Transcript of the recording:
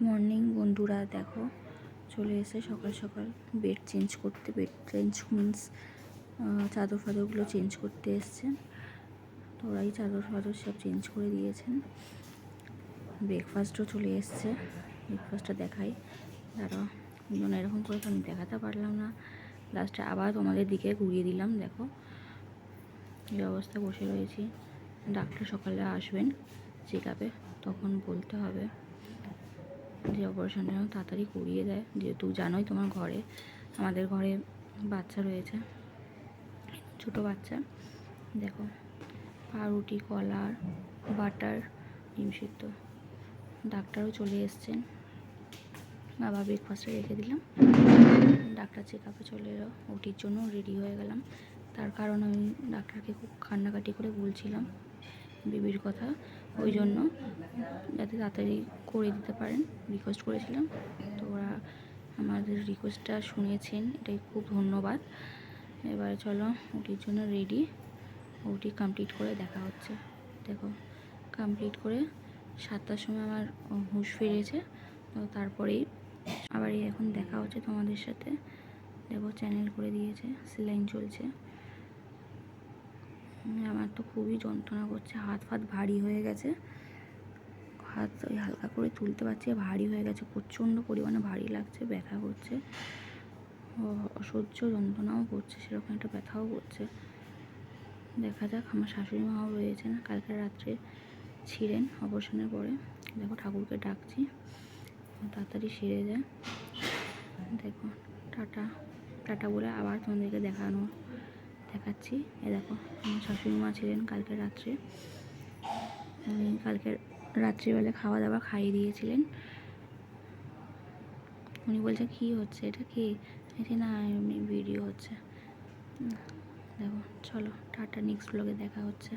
Morning বন্ধুরা, দেখো চলে এসে সকাল সকাল বেড চেঞ্জ করতে। বেড চেঞ্জ মিন্স চাদর ফাদরগুলো চেঞ্জ করতে এসছেন। তো ওরাই চাদর ফাদর সব চেঞ্জ করে দিয়েছেন। ব্রেকফাস্টও চলে এসছে, ব্রেকফাস্টটা দেখাই। তারা দুজন এরকম করে তো আমি দেখাতে পারলাম না, লাস্টে আবার তোমাদের দিকে ঘুরিয়ে দিলাম। দেখো এই অবস্থা বসে রয়েছি। ডাক্তার সকালে আসবেন চেক আপে, তখন বলতে হবে যে অপারেশনটা যেন তাড়াতাড়ি করিয়ে দেয়। যেহেতু জানোই তোমার ঘরে, আমাদের ঘরে বাচ্চা রয়েছে, ছোটো বাচ্চা। দেখো পাউরুটি, কলার, বাটার, ডিম সিদ্ধ। ডাক্তারও চলে এসছেন, বাবা ব্রেকফাস্টে রেখে দিলাম। ডাক্তার চেক আপে চলে এলো, ওটির জন্য রেডি হয়ে গেলাম। তার কারণ আমি ডাক্তারকে খুব কান্নাকাটি করে বলছিলাম বেবির কথা, ওই জন্য যাতে তাড়াতাড়ি করে দিতে পারেন রিকোয়েস্ট করেছিলাম। তো ওরা আমাদের রিকোয়েস্টটা শুনেছেন, এটাই খুব ধন্যবাদ। এবারে চলো ওটির জন্য রেডি, ওটি কমপ্লিট করে দেখা হচ্ছে। দেখো কমপ্লিট করে 7টার সময় আমার হুঁশ ফিরেছে। তো তারপরেই আবার এখন দেখা হচ্ছে তোমাদের সাথে। দেখো চ্যানেল করে দিয়েছে, সেলাইন চলছে। আমার তো খুবই যন্ত্রণা করছে, হাত ফাত ভারী হয়ে গেছে। হাত ওই হালকা করে তুলতে পারছি, ভারী হয়ে গেছে, প্রচণ্ড পরিমাণে ভারী লাগছে, ব্যথা করছে, অসহ্য যন্ত্রণাও করছে, সেরকম একটা ব্যথাও করছে। দেখা যাক। আমার শাশুড়ি মাও রয়েছেন, কালকে রাত্রে ছিলেন অপারেশনের পরে। দেখো ঠাকুরকে ডাকছি তাড়াতাড়ি সেরে যায়। দেখো টাটা টাটা বলে আবার তোমাদেরকে দেখাচ্ছি। দেখো আমার শাশুড়ি মা ছিলেন কালকে রাত্রে, উনি কালকে রাত্রিবেলা খাওয়া দাওয়া খাইয়ে দিয়েছিলেন। উনি বলছে কী হচ্ছে, এটা কি? এটা না এমনি ভিডিও হচ্ছে। দেখো চলো টাটা, নেক্সট ব্লগে দেখা হচ্ছে।